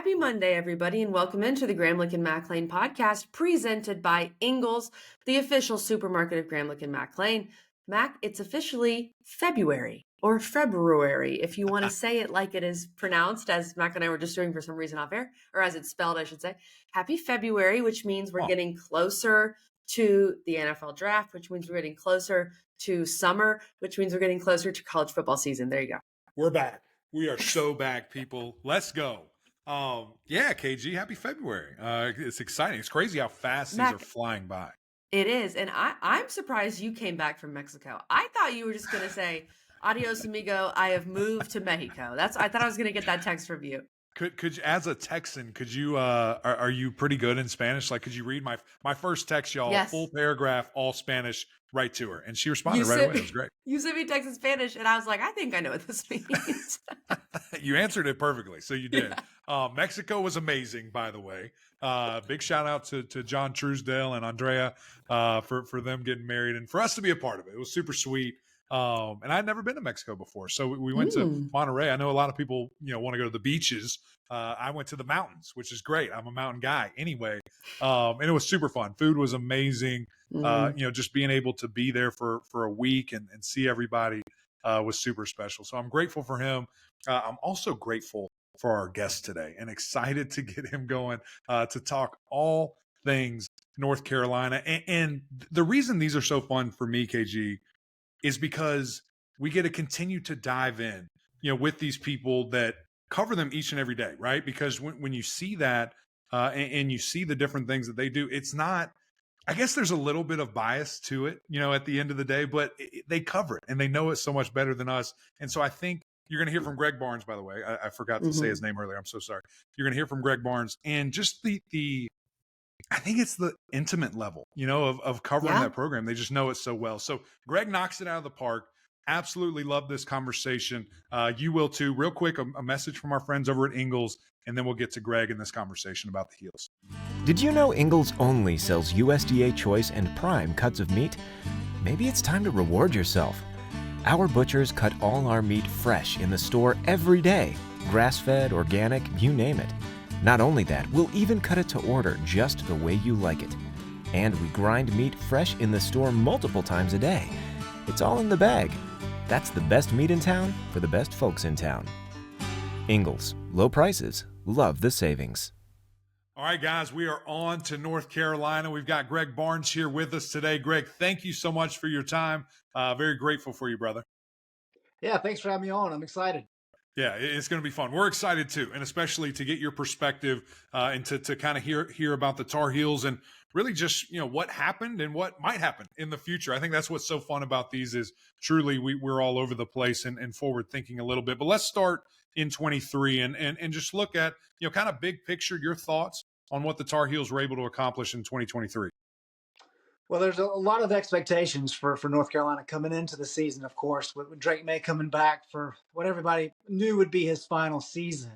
Happy Monday, everybody, and welcome into the Gramlich and McLean podcast presented by Ingles, the official supermarket of Gramlich and McLean. Mac, it's officially February or February, if you want to say it like it is pronounced, as Mac and I were just doing for some reason off air, or as it's spelled, I should say. Happy February, which means we're getting closer to the NFL draft, which means we're getting closer to summer, which means we're getting closer to college football season. There you go. We're back. We are so back, people. Let's go. Yeah, KG, happy February. It's exciting. It's crazy how fast Mac, these are flying by. It is. And I'm surprised you came back from Mexico. I thought you were just going to say, adios, amigo. I have moved to Mexico. I thought I was going to get that text from you. Could you, as a Texan, could you are you pretty good in Spanish? Like, could you read my first text, y'all? Yes. Full paragraph, all Spanish, right to her, and she responded right away. It was great. You sent me text in Spanish, and I was like, I think I know what this means. You answered it perfectly, so you did. Yeah. Mexico was amazing, by the way. Big shout out to John Truesdale and Andrea for them getting married and for us to be a part of it. It was super sweet. And I'd never been to Mexico before. So we went to Monterrey. I know a lot of people, want to go to the beaches. I went to the mountains, which is great. I'm a mountain guy anyway. And it was super fun. Food was amazing. Just being able to be there for a week and see everybody was super special. So I'm grateful for him. I'm also grateful for our guest today and excited to get him going to talk all things North Carolina. And the reason these are so fun for me, KG, is because we get to continue to dive in, with these people that cover them each and every day, right? Because when you see that and you see the different things that they do, it's not, I guess there's a little bit of bias to it, at the end of the day, but they cover it and they know it so much better than us. And so I think you're going to hear from Greg Barnes, by the way. I forgot to say his name earlier. I'm so sorry. You're going to hear from Greg Barnes and just I think it's the intimate level, of covering that program. They just know it so well. So Greg knocks it out of the park. Absolutely love this conversation. You will too. Real quick, a message from our friends over at Ingles, and then we'll get to Greg in this conversation about the heels. Did you know Ingles only sells USDA choice and prime cuts of meat? Maybe it's time to reward yourself. Our butchers cut all our meat fresh in the store every day. Grass-fed, organic, you name it. Not only that, we'll even cut it to order just the way you like it. And we grind meat fresh in the store multiple times a day. It's all in the bag. That's the best meat in town for the best folks in town. Ingles, low prices, love the savings. All right, guys, we are on to North Carolina. We've got Greg Barnes here with us today. Greg, thank you so much for your time. Very grateful for you, brother. Yeah, thanks for having me on. I'm excited. Yeah, it's going to be fun. We're excited too, and especially to get your perspective and to kind of hear about the Tar Heels and really just what happened and what might happen in the future. I think that's what's so fun about these is truly we're all over the place and forward thinking a little bit. But let's start in 23 and just look at kind of big picture your thoughts on what the Tar Heels were able to accomplish in 2023. Well, there's a lot of expectations for North Carolina coming into the season, of course, with Drake Maye coming back for what everybody knew would be his final season.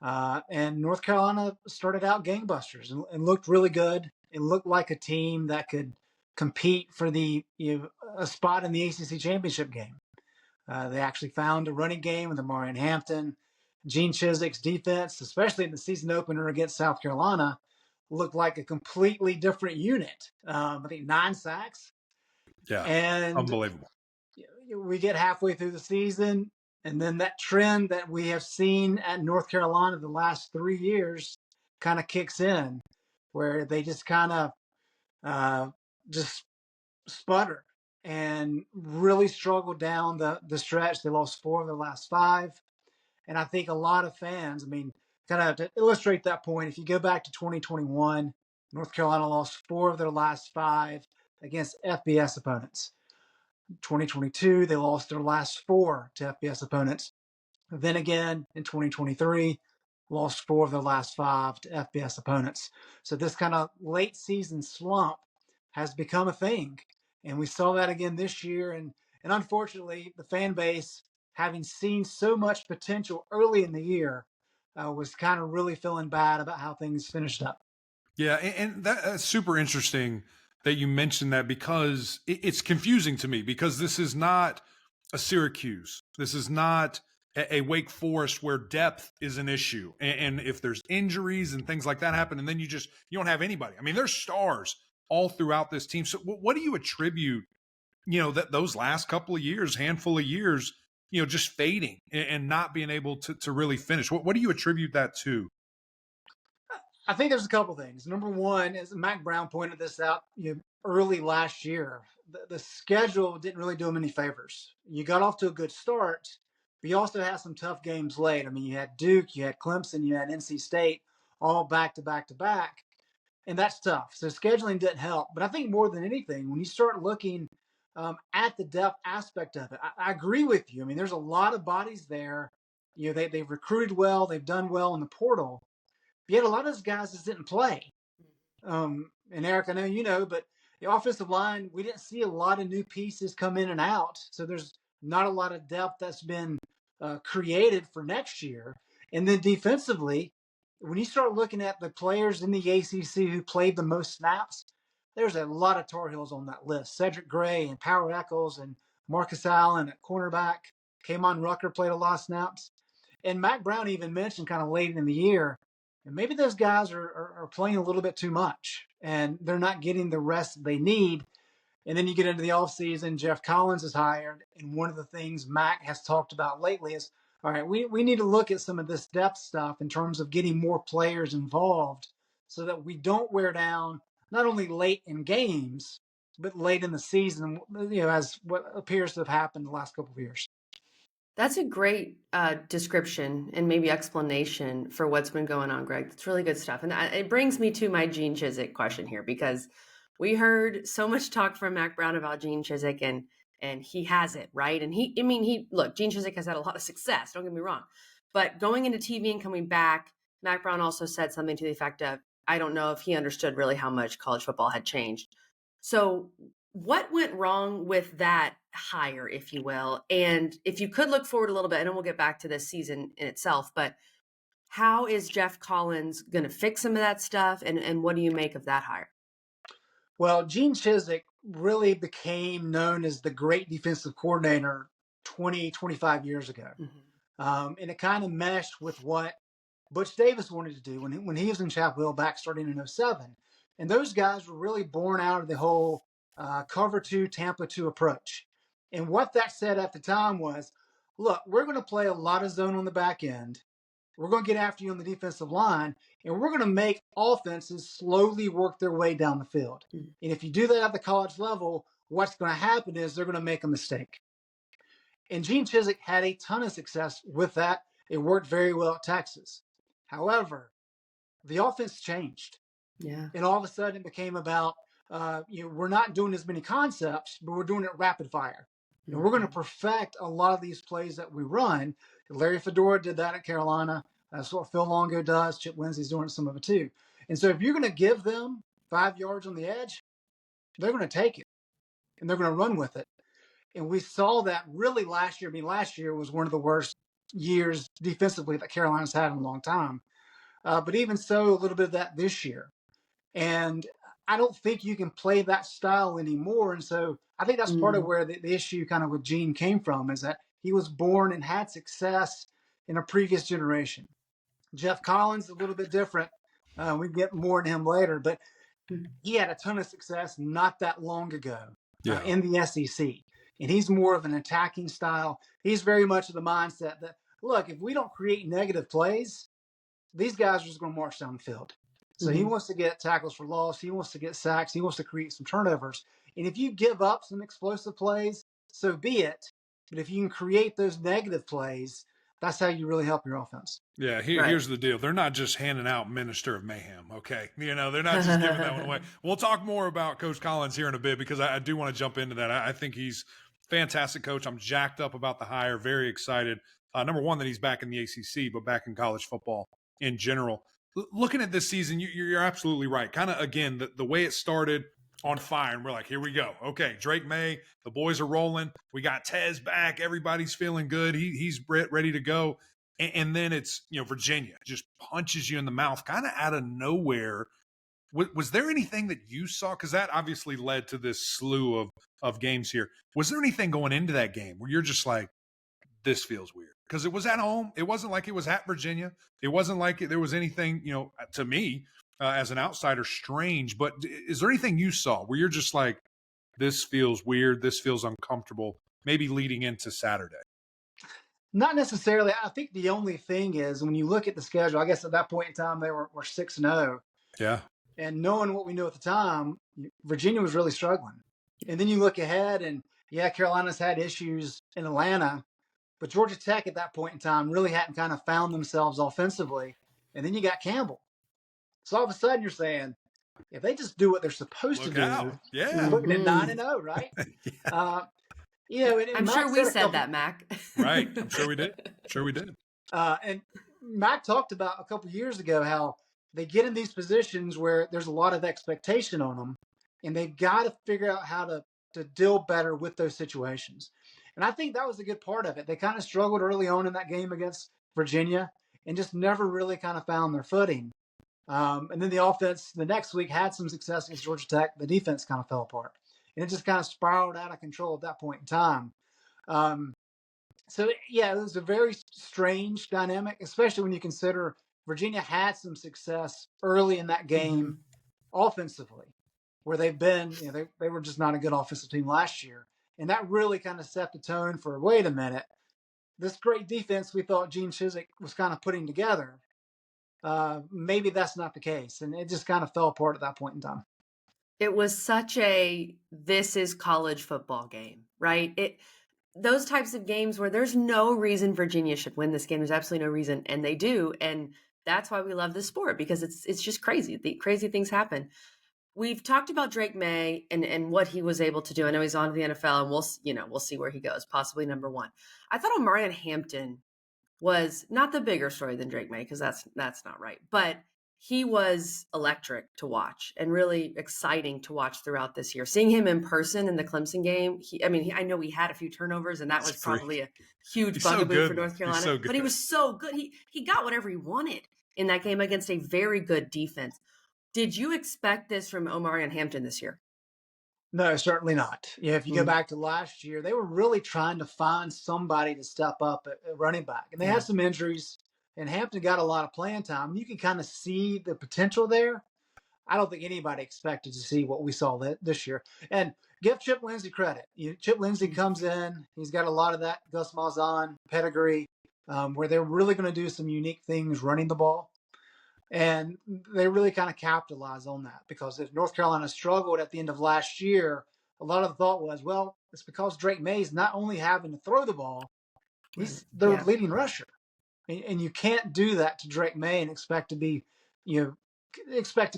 And North Carolina started out gangbusters and looked really good. It looked like a team that could compete for a spot in the ACC championship game. They actually found a running game with Amari Hampton. Gene Chiswick's defense, especially in the season opener against South Carolina, looked like a completely different unit. I think 9 sacks. Yeah, and unbelievable. We get halfway through the season, and then that trend that we have seen at North Carolina the last 3 years kind of kicks in, where they just kind of just sputter and really struggled down the stretch. They lost 4 of the last 5. And I think a lot of fans, kind of to illustrate that point, if you go back to 2021, North Carolina lost 4 of their last 5 against FBS opponents. 2022, they lost their last 4 to FBS opponents. Then again, in 2023, lost 4 of their last 5 to FBS opponents. So this kind of late season slump has become a thing. And we saw that again this year. And unfortunately, the fan base, having seen so much potential early in the year, was kind of really feeling bad about how things finished up. Yeah, and that's super interesting that you mentioned that because it's confusing to me because this is not a Syracuse. This is not a Wake Forest where depth is an issue, and if there's injuries and things like that happen, and then you don't have anybody. I mean, there's stars all throughout this team. So what do you attribute, that those last couple of years, handful of years, just fading and not being able to really finish? What do you attribute that to? I think there's a couple things. Number one, as Mac Brown pointed this out, early last year, the schedule didn't really do him any favors. You got off to a good start, but you also had some tough games late. I mean, you had Duke, you had Clemson, you had NC State, all back to back to back, and that's tough. So scheduling didn't help. But I think more than anything, when you start looking at the depth aspect of it, I agree with you. I mean, there's a lot of bodies there. They've recruited well, they've done well in the portal. But yet a lot of those guys just didn't play. And Eric, I know you know, but the offensive line, we didn't see a lot of new pieces come in and out. So there's not a lot of depth that's been created for next year. And then defensively, when you start looking at the players in the ACC who played the most snaps, there's a lot of Tar Heels on that list. Cedric Gray and Power Eccles and Marcus Allen at cornerback. Kamon Rucker played a lot of snaps. And Mac Brown even mentioned kind of late in the year, and maybe those guys are playing a little bit too much and they're not getting the rest they need. And then you get into the offseason, Jeff Collins is hired. And one of the things Mac has talked about lately is, all right, we need to look at some of this depth stuff in terms of getting more players involved so that we don't wear down not only late in games, but late in the season, as what appears to have happened the last couple of years. That's a great description and maybe explanation for what's been going on, Greg. That's really good stuff. And it brings me to my Gene Chizik question here, because we heard so much talk from Mac Brown about Gene Chizik, and he has it, right? And look, Gene Chizik has had a lot of success, don't get me wrong. But going into TV and coming back, Mac Brown also said something to the effect of, I don't know if he understood really how much college football had changed. So what went wrong with that hire, if you will? And if you could look forward a little bit, and then we'll get back to this season in itself, but how is Jeff Collins going to fix some of that stuff? And what do you make of that hire? Well, Gene Chizik really became known as the great defensive coordinator 20, 25 years ago. Mm-hmm. And it kind of meshed with what Butch Davis wanted to do when he was in Chapel Hill back starting in 07. And those guys were really born out of the whole cover 2, Tampa 2 approach. And what that said at the time was, look, we're going to play a lot of zone on the back end. We're going to get after you on the defensive line, and we're going to make offenses slowly work their way down the field. Mm-hmm. And if you do that at the college level, what's going to happen is they're going to make a mistake. And Gene Chizik had a ton of success with that. It worked very well at Texas. However, the offense changed. Yeah. And all of a sudden it became about, we're not doing as many concepts, but we're doing it rapid fire. And we're going to perfect a lot of these plays that we run. Larry Fedora did that at Carolina. That's what Phil Longo does. Chip Lindsey's doing some of it too. And so if you're going to give them 5 yards on the edge, they're going to take it and they're going to run with it. And we saw that really last year. I mean, last year was one of the worst years defensively that Carolina's had in a long time. But even so, a little bit of that this year. And I don't think you can play that style anymore. And so I think that's part of where the issue kind of with Gene came from, is that he was born and had success in a previous generation. Jeff Collins, a little bit different. We get more into him later, but he had a ton of success not that long ago in the SEC. And he's more of an attacking style. He's very much of the mindset that, look, if we don't create negative plays, these guys are just going to march down the field. So he wants to get tackles for loss. He wants to get sacks. He wants to create some turnovers. And if you give up some explosive plays, so be it. But if you can create those negative plays, that's how you really help your offense. Yeah, here's the deal. They're not just handing out Minister of Mayhem, okay? They're not just giving that one away. We'll talk more about Coach Collins here in a bit, because I do want to jump into that. I think he's fantastic coach. I'm jacked up about the hire, very excited. Number one, that he's back in the ACC, but back in college football in general. Looking at this season, you're absolutely right. Kind of, again, the way it started on fire, and we're like, here we go. Okay, Drake Maye, the boys are rolling. We got Tez back. Everybody's feeling good. He's ready to go. And then it's, Virginia just punches you in the mouth kind of out of nowhere. Was there anything that you saw? Because that obviously led to this slew of games here. Was there anything going into that game where you're just like, this feels weird? because it was at home. It wasn't like it was at Virginia. It wasn't like there was anything, to me as an outsider, strange. But is there anything you saw where you're just like, this feels weird, this feels uncomfortable, maybe leading into Saturday? Not necessarily. I think the only thing is when you look at the schedule, I guess at that point in time they were 6-0. Yeah. And knowing what we knew at the time, Virginia was really struggling. And then you look ahead and, yeah, Carolina's had issues in Atlanta, but Georgia Tech at that point in time really hadn't kind of found themselves offensively. And then you got Campbell. So all of a sudden you're saying, if they just do what they're supposed Look to out. do, Yeah. you're looking at 9-0, right? Yeah. And I'm Mac sure we a said couple- that, Mac. Right. I'm sure we did. And Mac talked about a couple years ago how they get in these positions where there's a lot of expectation on them, and they've got to figure out how to deal better with those situations. And I think that was a good part of it. They kind of struggled early on in that game against Virginia and just never really kind of found their footing. And then the offense the next week had some success against Georgia Tech. The defense kind of fell apart. And it just kind of spiraled out of control at that point in time. So, yeah, it was a very strange dynamic, especially when you consider Virginia had some success early in that game offensively, where they've been, they were just not a good offensive team last year. And that really kind of set the tone for, wait a minute, this great defense we thought Gene Chizik was kind of putting together, maybe that's not the case. And it just kind of fell apart at that point in time. It was such this is college football game, right? Those types of games where there's no reason Virginia should win this game. There's absolutely no reason. And they do. And that's why we love this sport, because it's just crazy. The crazy things happen. We've talked about Drake Maye and what he was able to do. I know he's on to the NFL, and we'll see where he goes, possibly number one. I thought Omarion Hampton was not the bigger story than Drake Maye, because that's not right. But he was electric to watch and really exciting to watch throughout this year. Seeing him in person in the Clemson game, I know he had a few turnovers, and that was probably a huge bugaboo for North Carolina. But he was so good. He got whatever he wanted in that game against a very good defense. Did you expect this from Omarion Hampton this year? No, certainly not. If you go back to last year, they were really trying to find somebody to step up at running back. And they had some injuries, and Hampton got a lot of playing time. You can kind of see the potential there. I don't think anybody expected to see what we saw this year. And give Chip Lindsey credit. Chip Lindsey comes in. He's got a lot of that Gus Malzahn pedigree, where they're really going to do some unique things running the ball. And they really kind of capitalize on that, because if North Carolina struggled at the end of last year, a lot of the thought was, well, it's because Drake Maye's not only having to throw the ball, he's their leading rusher. And you can't do that to Drake Maye and expect to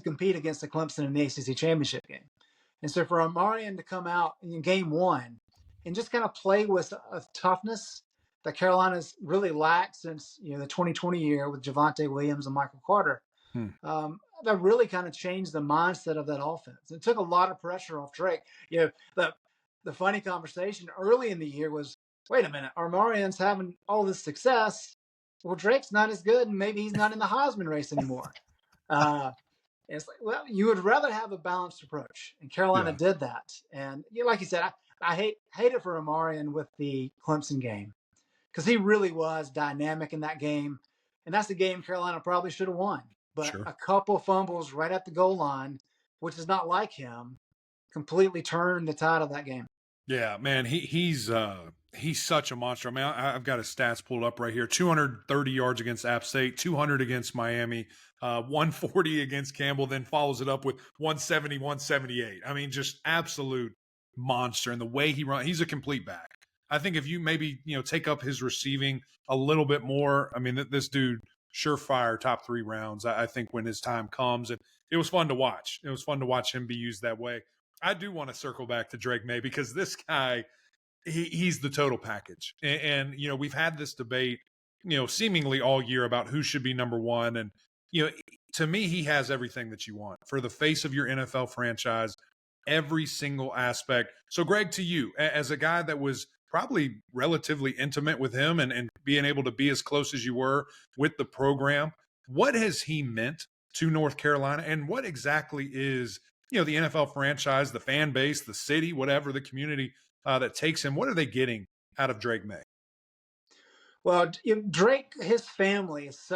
compete against the Clemson in the ACC championship game. And so for Omarion to come out in game one and just kind of play with a toughness that Carolina's really lacked since the 2020 year with Javonte Williams and Michael Carter, that really kind of changed the mindset of that offense. It took a lot of pressure off Drake. The funny conversation early in the year was, wait a minute, Omarion's having all this success. Well, Drake's not as good, and maybe he's not in the Heisman race anymore. It's like, well, you would rather have a balanced approach, and Carolina did that. And like you said, I hate it for Omarion with the Clemson game, because he really was dynamic in that game. And that's the game Carolina probably should have won. But a couple fumbles right at the goal line, which is not like him, completely turned the tide of that game. Yeah, man, he's such a monster. I mean, I've got his stats pulled up right here. 230 yards against App State, 200 against Miami, 140 against Campbell, then follows it up with 170, 178. I mean, just absolute monster. And the way he runs, he's a complete back. I think if you maybe, take up his receiving a little bit more, I mean, this dude, surefire top 3 rounds, I think, when his time comes. And it was fun to watch. It was fun to watch him be used that way. I do want to circle back to Drake Maye, because this guy, he's the total package. And we've had this debate, seemingly all year about who should be number one. And, to me, he has everything that you want for the face of your NFL franchise, every single aspect. So, Greg, to you, as a guy that was probably relatively intimate with him and being able to be as close as you were with the program, what has he meant to North Carolina, and what exactly is, the NFL franchise, the fan base, the city, whatever, the community that takes him, what are they getting out of Drake Maye? Well, Drake, his family is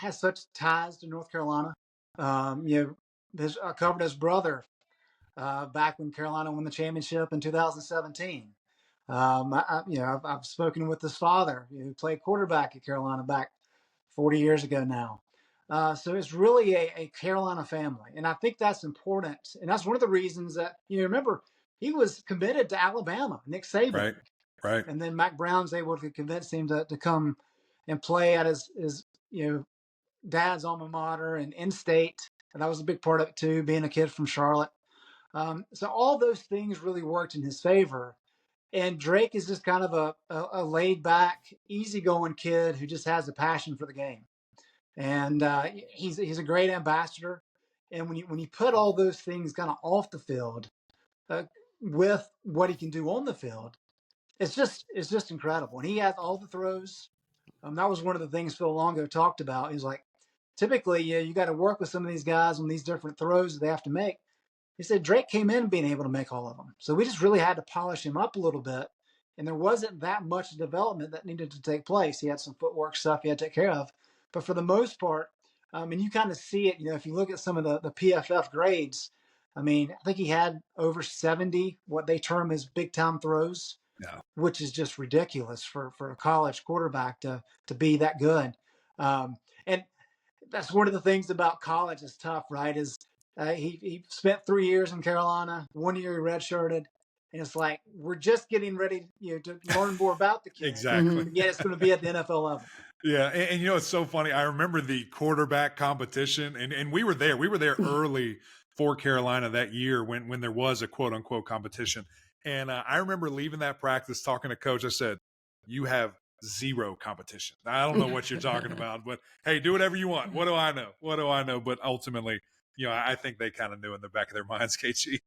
has such ties to North Carolina. I covered his brother back when Carolina won the championship in 2017. I've spoken with his father, who played quarterback at Carolina back 40 years ago now. So it's really a Carolina family, and I think that's important. And that's one of the reasons that remember he was committed to Alabama, Nick Saban, Right. and then Mac Brown's able to convince him to come and play at his dad's alma mater and in-state, and that was a big part of it too, being a kid from Charlotte. So all those things really worked in his favor. And Drake is just kind of a laid back, easygoing kid who just has a passion for the game. And he's a great ambassador. And when you put all those things kind of off the field with what he can do on the field, it's just incredible. And he has all the throws. That was one of the things Phil Longo talked about. He's like, typically, you got to work with some of these guys on these different throws that they have to make. He said Drake came in being able to make all of them. So we just really had to polish him up a little bit. And there wasn't that much development that needed to take place. He had some footwork stuff he had to take care of. But for the most part, and you kind of see it, if you look at some of the PFF grades, I think he had over 70, what they term as big time throws, which is just ridiculous for a college quarterback to be that good. And that's one of the things about college is tough, right? Is he spent 3 years in Carolina, 1 year he redshirted, and it's like we're just getting ready, to learn more about the kid. Exactly. Yeah, it's going to be at the NFL level. Yeah, and it's so funny. I remember the quarterback competition, and we were there. We were there early for Carolina that year when there was a quote unquote competition. And I remember leaving that practice, talking to coach. I said, "You have zero competition. I don't know what you're talking about, but hey, do whatever you want. What do I know? What do I know?" But ultimately, I think they kind of knew in the back of their minds, KG.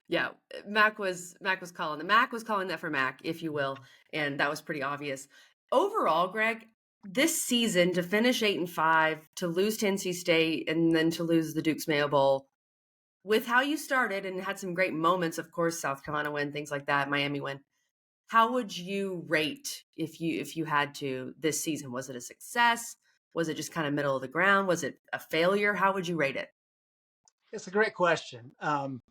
Yeah, Mac was calling that. Mac was calling that for Mac, if you will, and that was pretty obvious. Overall, Greg, this season to finish 8-5, to lose to NC State, and then to lose the Duke's Mayo Bowl, with how you started and had some great moments, of course, South Carolina win, things like that, Miami win. How would you rate if you had to this season? Was it a success? Was it just kind of middle of the ground? Was it a failure? How would you rate it? It's a great question. And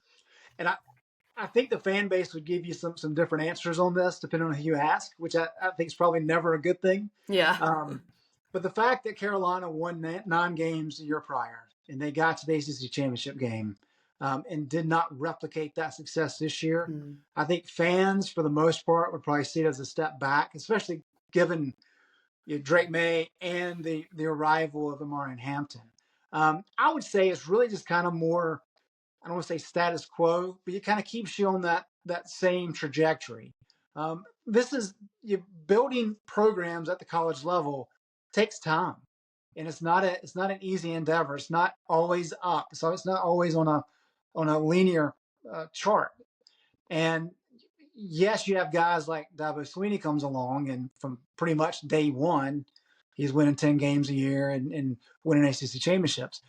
I think the fan base would give you some different answers on this, depending on who you ask, which I think is probably never a good thing. Yeah. But the fact that Carolina won 9 games the year prior, and they got to the ACC championship game, and did not replicate that success this year, I think fans, for the most part, would probably see it as a step back, especially given Drake Maye and the arrival of Amari Hampton. I would say it's really just kind of more, I don't want to say status quo, but it kind of keeps you on that same trajectory. This is building programs at the college level takes time, and it's not an easy endeavor. It's not always up, so it's not always on a linear chart. And yes, you have guys like Dabo Swinney comes along, and from pretty much day one, he's winning 10 games a year and winning ACC championships.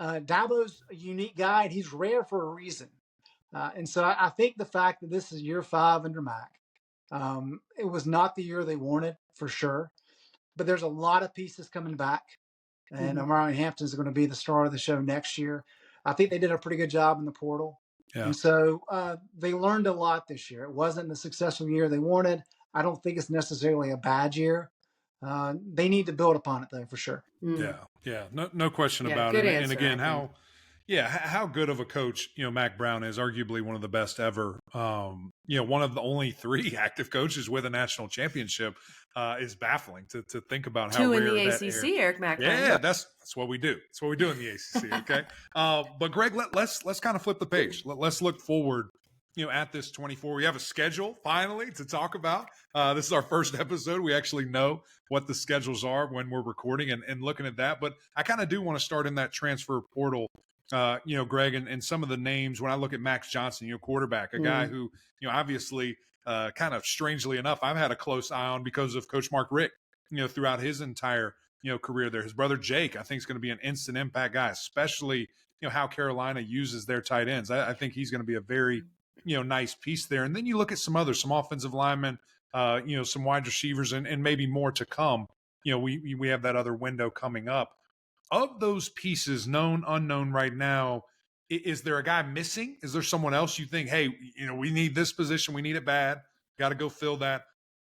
Dabo's a unique guy, and he's rare for a reason. And so I think the fact that this is year 5 under Mac, it was not the year they wanted for sure, but there's a lot of pieces coming back, and Amari Hampton is going to be the star of the show next year. I think they did a pretty good job in the portal. Yeah. And so they learned a lot this year. It wasn't the successful year they wanted. I don't think it's necessarily a bad year. They need to build upon it, though, for sure. Yeah. No question about it. Answer, and again, how good of a coach, Mac Brown is, arguably one of the best ever. One of the only 3 active coaches with a national championship is baffling to think about. How 2 rare in the that ACC, air. Eric Mac. Yeah, that's what we do. That's what we do in the ACC. Okay. But Greg, let's kind of flip the page. Let's look forward. At this 24, we have a schedule finally to talk about. This is our first episode. We actually know what the schedules are when we're recording and looking at that. But I kind of do want to start in that transfer portal, Greg, and some of the names. When I look at Max Johnson, quarterback, a guy who, obviously, kind of strangely enough, I've had a close eye on because of Coach Mark Richt, throughout his entire, career there. His brother Jake, I think, is going to be an instant impact guy, especially, how Carolina uses their tight ends. I think he's going to be a very nice piece there. And then you look at some offensive linemen, some wide receivers and maybe more to come. We have that other window coming up. Of those pieces, known, unknown right now, is there a guy missing? Is there someone else you think, hey, we need this position, we need it bad, got to go fill that?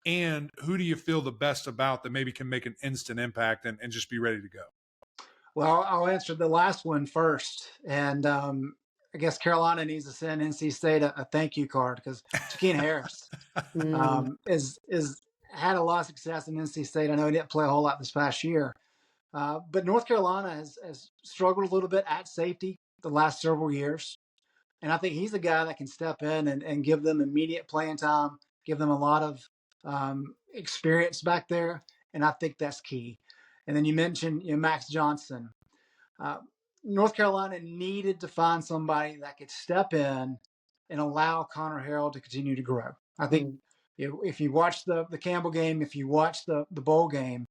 And who do you feel the best about that maybe can make an instant impact and just be ready to go? Well, I'll answer the last one first. And I guess Carolina needs to send NC State a thank you card because Shaquille Harris is had a lot of success in NC State. I know he didn't play a whole lot this past year. But North Carolina has struggled a little bit at safety the last several years. And I think he's a guy that can step in and give them immediate playing time, give them a lot of experience back there. And I think that's key. And then you mentioned Max Johnson. Uh, North Carolina needed to find somebody that could step in and allow Connor Harrell to continue to grow. I think if you watch the Campbell game, if you watch the bowl game,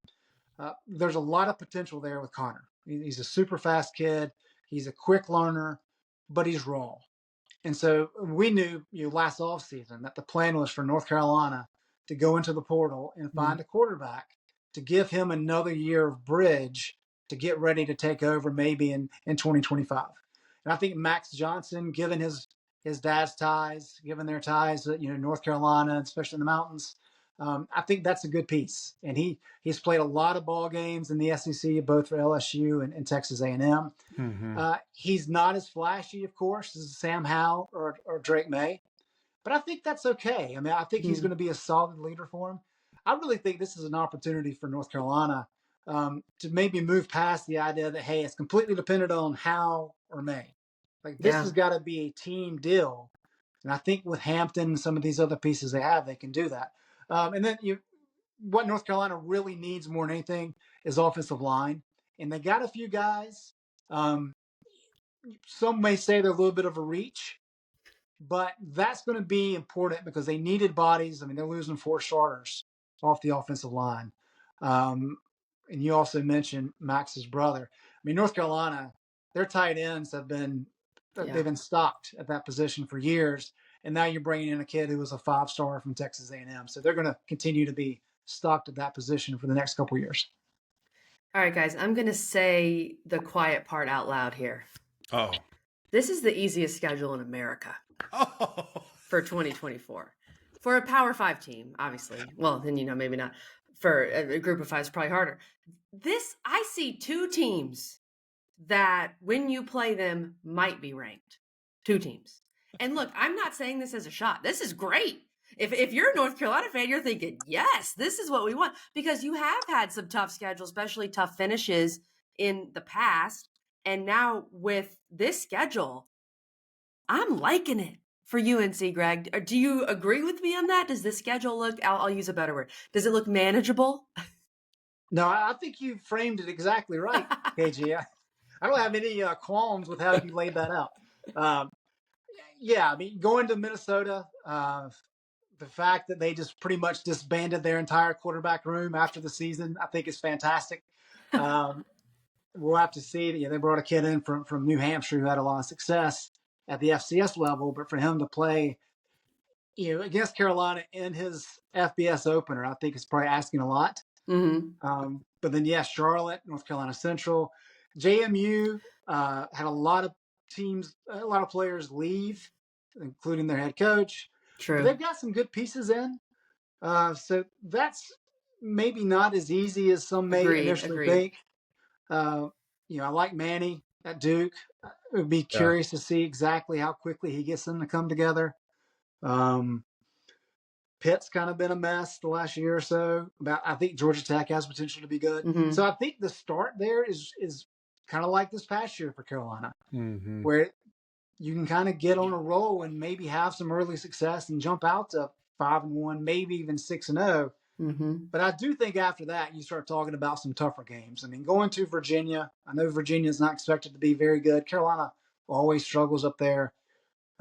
there's a lot of potential there with Connor. He's a super fast kid. He's a quick learner, but he's raw. And so we knew last offseason that the plan was for North Carolina to go into the portal and find a quarterback to give him another year of bridge to get ready to take over maybe in 2025. And I think Max Johnson, given his dad's ties, given their ties, North Carolina, especially in the mountains, I think that's a good piece. And he's played a lot of ball games in the SEC, both for LSU and Texas A&M. He's not as flashy, of course, as Sam Howell or Drake Maye, but I think that's okay. I mean, I think he's going to be a solid leader for him. I really think this is an opportunity for North Carolina to maybe move past the idea that, hey, it's completely dependent on Howell or Maye. Like, this has got to be a team deal. And I think with Hampton and some of these other pieces they can do that. And then what North Carolina really needs more than anything is offensive line. And they got a few guys. Some may say they're a little bit of a reach, but that's going to be important because they needed bodies. I mean, they're losing 4 starters off the offensive line. And you also mentioned Max's brother. I mean, North Carolina, their tight ends they've been stocked at that position for years. And now you're bringing in a kid who was a 5-star from Texas A&M. So they're going to continue to be stocked at that position for the next couple of years. All right, guys, I'm going to say the quiet part out loud here. Oh. This is the easiest schedule in America for 2024. For a Power 5 team, obviously. Well, then, maybe not. For a group of 5 is probably harder. I see 2 teams that when you play them might be ranked. 2 teams. And look, I'm not saying this as a shot. This is great. If you're a North Carolina fan, you're thinking, yes, this is what we want. Because you have had some tough schedules, especially tough finishes in the past. And now with this schedule, I'm liking it for UNC, Greg. Do you agree with me on that? Does this schedule look, I'll use a better word, does it look manageable? No, I think you framed it exactly right, KG. I don't have any qualms with how you laid that out. I mean, going to Minnesota, the fact that they just pretty much disbanded their entire quarterback room after the season, I think is fantastic. We'll have to see. They brought a kid in from New Hampshire who had a lot of success at the FCS level, but for him to play, against Carolina in his FBS opener, I think is probably asking a lot. But then, Charlotte, North Carolina Central, JMU had a lot of players leave, including their head coach. True. But they've got some good pieces in. So that's maybe not as easy as some may initially think. I like Manny at Duke. I would be curious to see exactly how quickly he gets them to come together. Pitt's kind of been a mess the last year or so. I think Georgia Tech has potential to be good. So I think the start there is kind of like this past year for Carolina, where you can kind of get on a roll and maybe have some early success and jump out to 5-1, maybe even 6-0. But I do think after that, you start talking about some tougher games. I mean, going to Virginia, I know Virginia is not expected to be very good. Carolina always struggles up there.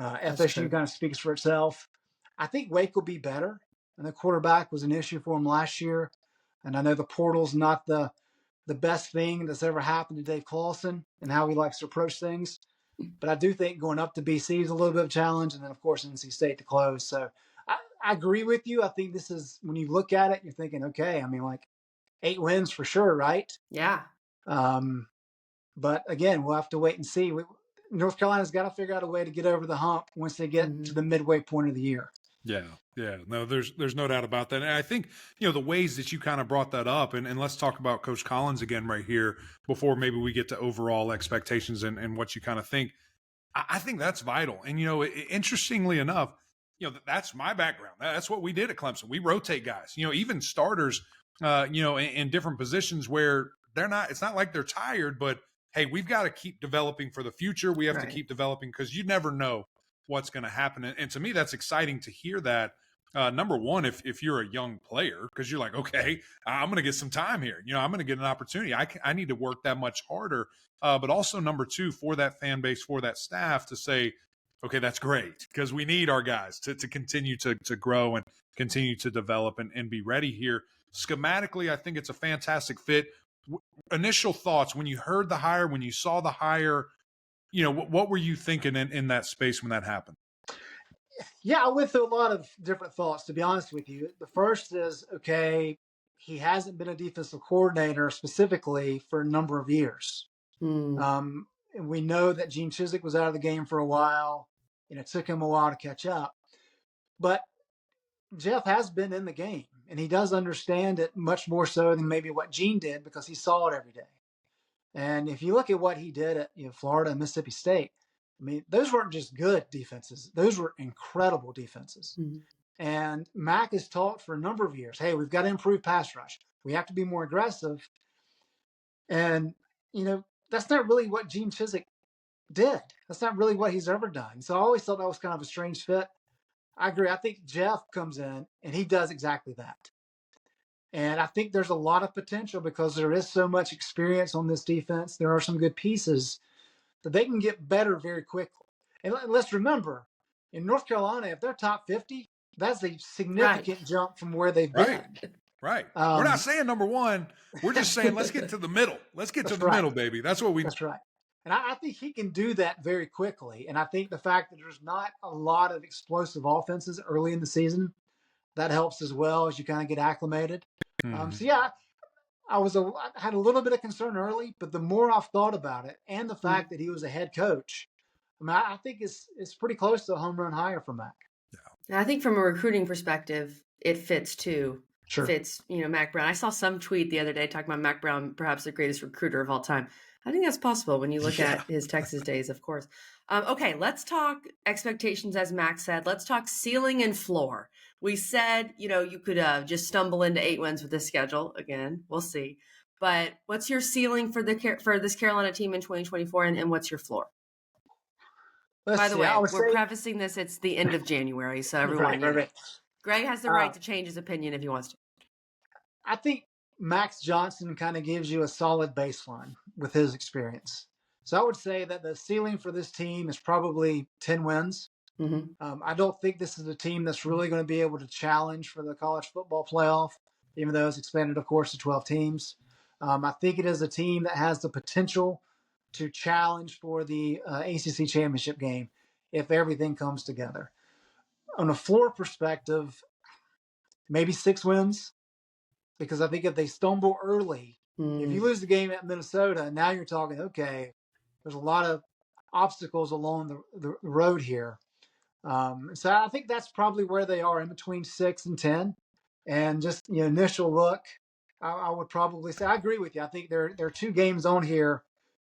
FSU kind of speaks for itself. I think Wake will be better. And the quarterback was an issue for him last year. And I know the portal's not the best thing that's ever happened to Dave Clawson and how he likes to approach things. But I do think going up to BC is a little bit of a challenge. And then, of course, NC State to close. So I agree with you. I think this is, when you look at it, you're thinking, okay, I mean, like 8 wins for sure, right? Yeah. But again, we'll have to wait and see. North Carolina's got to figure out a way to get over the hump once they get to the midway point of the year. Yeah. No, there's no doubt about that. And I think, the ways that you kind of brought that up, and let's talk about Coach Collins again right here before maybe we get to overall expectations and what you kind of think. I think that's vital. And, interestingly enough, that's my background. That's what we did at Clemson. We rotate guys, even starters, in different positions where it's not like they're tired, but hey, we've got to keep developing for the future. We have to keep developing because you never know what's going to happen. And to me, that's exciting to hear that. Number one, if you're a young player, because you're like, okay, I'm going to get some time here. I'm going to get an opportunity. I need to work that much harder. But also number two, for that fan base, for that staff to say, okay, that's great, because we need our guys to continue to grow and continue to develop and be ready here. Schematically, I think it's a fantastic fit. Initial thoughts when you heard the hire, when you saw the hire, what were you thinking in that space when that happened? Yeah, I went through a lot of different thoughts, to be honest with you. The first is, okay, he hasn't been a defensive coordinator specifically for a number of years. And we know that Gene Chizik was out of the game for a while. It took him a while to catch up. But Jeff has been in the game, and he does understand it much more so than maybe what Gene did, because he saw it every day. And if you look at what he did at Florida and Mississippi State, I mean, those weren't just good defenses. Those were incredible defenses. And Mac has taught for a number of years, hey, we've got to improve pass rush. We have to be more aggressive. And, that's not really what Gene Chizik did. That's not really what he's ever done. So I always thought that was kind of a strange fit. I agree. I think Jeff comes in and he does exactly that. And I think there's a lot of potential because there is so much experience on this defense. There are some good pieces that they can get better very quickly. And let's remember, in North Carolina, if they're top 50, that's a significant jump from where they've been. Right. We're not saying number one. We're just saying let's get to the middle. Let's get to the middle, baby. That's what we. That's right. And I think he can do that very quickly. And I think the fact that there's not a lot of explosive offenses early in the season, that helps as well as you kind of get acclimated. So yeah, I had a little bit of concern early, but the more I've thought about it, and the fact that he was a head coach, I mean, I think it's pretty close to a home run hire for Mac. Yeah. I think from a recruiting perspective, it fits too. Sure. Fits, Mac Brown. I saw some tweet the other day talking about Mac Brown, perhaps the greatest recruiter of all time. I think that's possible when you look at his Texas days, of course. Okay, let's talk expectations, as Max said. Let's talk ceiling and floor. We said, you could just stumble into 8 wins with this schedule. Again, we'll see. But what's your ceiling for this Carolina team in 2024, and what's your floor? By the way, we're prefacing this. It's the end of January, so everyone, right. Greg has the right to change his opinion if he wants to. I think Max Johnson kind of gives you a solid baseline with his experience. So I would say that the ceiling for this team is probably 10 wins. I don't think this is a team that's really going to be able to challenge for the college football playoff, even though it's expanded, of course, to 12 teams. I think it is a team that has the potential to challenge for the ACC championship game if everything comes together. On a floor perspective, maybe 6 wins. Because I think if they stumble early, if you lose the game at Minnesota, now you're talking, okay, there's a lot of obstacles along the road here. So I think that's probably where they are, in between 6 and 10. And just initial look, I would probably say I agree with you. I think there are 2 games on here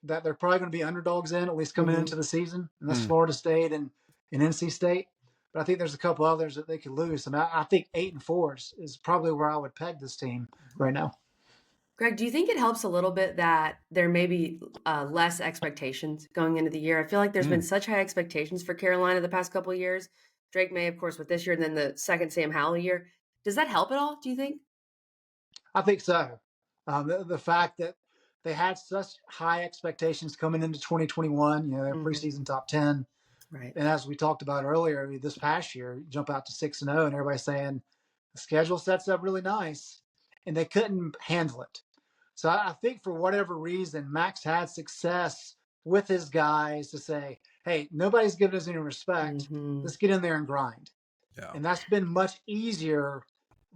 that they're probably going to be underdogs in, at least coming into the season, and that's Florida State and NC State. But I think there's a couple others that they could lose. I mean, I think 8 and 4 is probably where I would peg this team right now. Greg, do you think it helps a little bit that there may be less expectations going into the year? I feel like there's been such high expectations for Carolina the past couple of years. Drake Maye, of course, with this year, and then the second Sam Howell year. Does that help at all, do you think? I think so. The fact that they had such high expectations coming into 2021, their preseason top 10. Right. And as we talked about earlier, this past year, you jump out to 6-0, and everybody's saying the schedule sets up really nice, and they couldn't handle it. So I think for whatever reason, Max had success with his guys to say, hey, nobody's giving us any respect. Let's get in there and grind. Yeah. And that's been much easier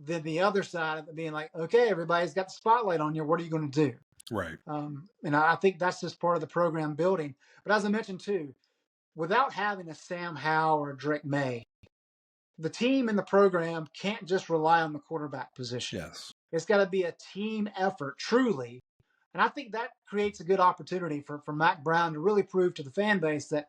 than the other side of it being like, okay, everybody's got the spotlight on you. What are you going to do? Right. And I think that's just part of the program building. But as I mentioned too, without having a Sam Howell or a Drake Maye, the team and the program can't just rely on the quarterback position. Yes. It's got to be a team effort, truly. And I think that creates a good opportunity for Mac Brown to really prove to the fan base that,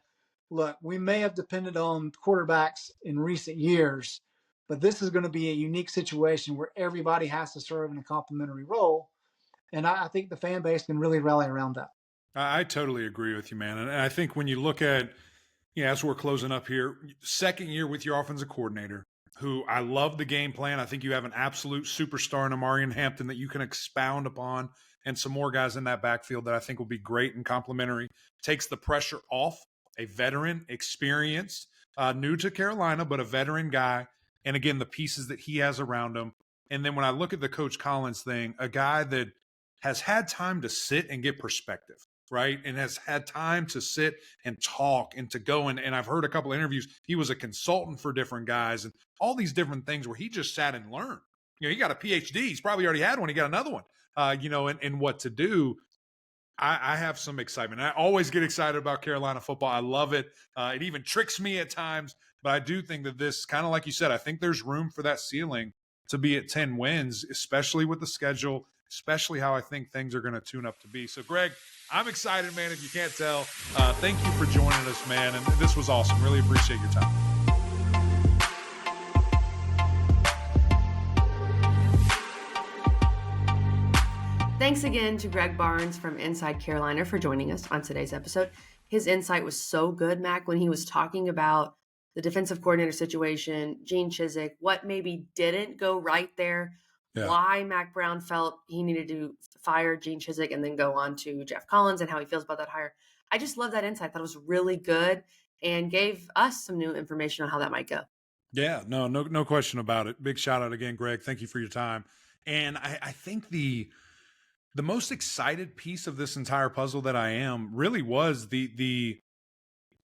look, we may have depended on quarterbacks in recent years, but this is going to be a unique situation where everybody has to serve in a complementary role. And I think the fan base can really rally around that. I totally agree with you, man. And I think when you look at, as we're closing up here, second year with your offensive coordinator, who I love the game plan. I think you have an absolute superstar in Amarian Hampton that you can expound upon, and some more guys in that backfield that I think will be great and complementary. Takes the pressure off a veteran, experienced, new to Carolina, but a veteran guy. And again, the pieces that he has around him. And then when I look at the Coach Collins thing, a guy that has had time to sit and get perspective, right? And has had time to sit and talk and to go. And I've heard a couple of interviews. He was a consultant for different guys and all these different things where he just sat and learned. He got a PhD. He's probably already had one. He got another one, and what to do. I have some excitement. I always get excited about Carolina football. I love it. It even tricks me at times, but I do think that this, kind of like you said, I think there's room for that ceiling to be at 10 wins, especially with the schedule, especially how I think things are going to tune up to be. So, Greg, I'm excited, man, if you can't tell. Thank you for joining us, man, and this was awesome. Really appreciate your time. Thanks again to Greg Barnes from Inside Carolina for joining us on today's episode. His insight was so good, Mac, when he was talking about the defensive coordinator situation, Gene Chizik, what maybe didn't go right there, why Mac Brown felt he needed to fire Gene Chizik and then go on to Jeff Collins and how he feels about that hire. I just love that insight. That was really good and gave us some new information on how that might go. Yeah, no question about it. Big shout out again, Greg. Thank you for your time. And I think the most excited piece of this entire puzzle that I am really was the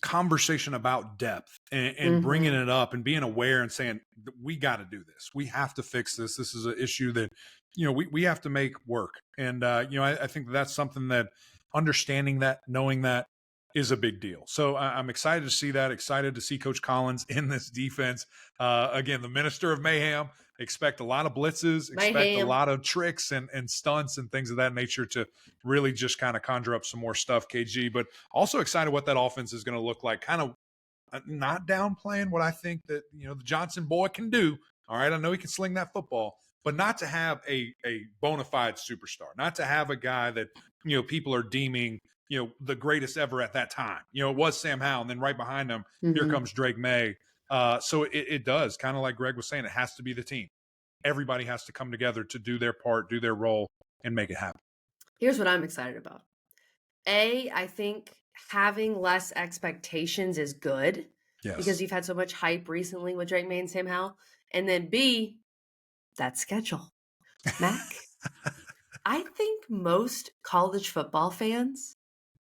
conversation about depth and bringing it up and being aware and saying, we got to do this. We have to fix this. This is an issue that, we have to make work. And, I think that's something that understanding that, knowing that is a big deal. So I'm excited to see that, excited to see Coach Collins in this defense. Again, the minister of mayhem. Expect a lot of blitzes, expect a lot of tricks and stunts and things of that nature to really just kind of conjure up some more stuff, KG. But also excited what that offense is going to look like. Kind of not downplaying what I think that, the Johnson boy can do. All right, I know he can sling that football, but not to have a bona fide superstar, not to have a guy that, people are deeming, the greatest ever at that time. It was Sam Howell, and then right behind him, here comes Drake Maye. So it does, kind of like Greg was saying, it has to be the team. Everybody has to come together to do their part, do their role, and make it happen. Here's what I'm excited about. I think having less expectations is good because you've had so much hype recently with Drake Maye and Sam Howell. And then B, that schedule. Mac, I think most college football fans,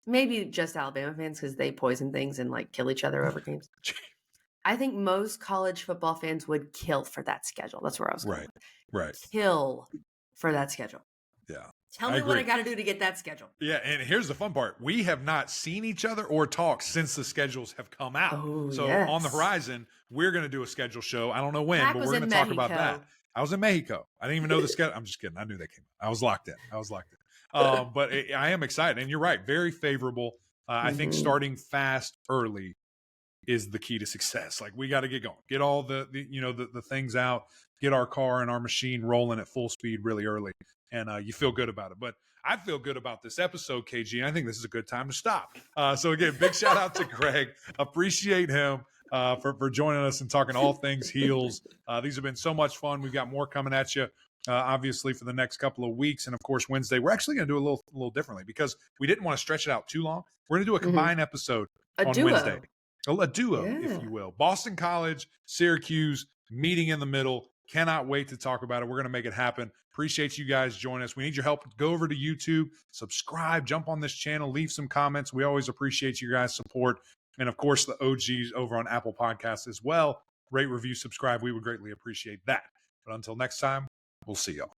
maybe just Alabama fans because they poison things and kill each other over games. I think most college football fans would kill for that schedule. That's where I was going. Right. Kill for that schedule. Yeah. Tell me what I got to do to get that schedule. Yeah, and here's the fun part. We have not seen each other or talked since the schedules have come out. On the horizon, we're going to do a schedule show. I don't know when, but we're going to talk about that. I was in Mexico. I didn't even know the schedule. I'm just kidding. I knew that came out. I was locked in. But I am excited. And you're right. Very favorable. I think starting fast early is the key to success. We got to get going, get all the things out, get our car and our machine rolling at full speed really early. And you feel good about it. But I feel good about this episode, KG. And I think this is a good time to stop. So again, big shout out to Greg. Appreciate him for joining us and talking all things heels. These have been so much fun. We've got more coming at you, obviously, for the next couple of weeks. And of course, Wednesday, we're actually going to do a little differently because we didn't want to stretch it out too long. We're going to do a combined episode on Wednesday. A duo, if you will. Boston College, Syracuse, meeting in the middle. Cannot wait to talk about it. We're going to make it happen. Appreciate you guys joining us. We need your help. Go over to YouTube, subscribe, jump on this channel, leave some comments. We always appreciate you guys' support. And, of course, the OGs over on Apple Podcasts as well. rate, review, subscribe. We would greatly appreciate that. But until next time, we'll see y'all.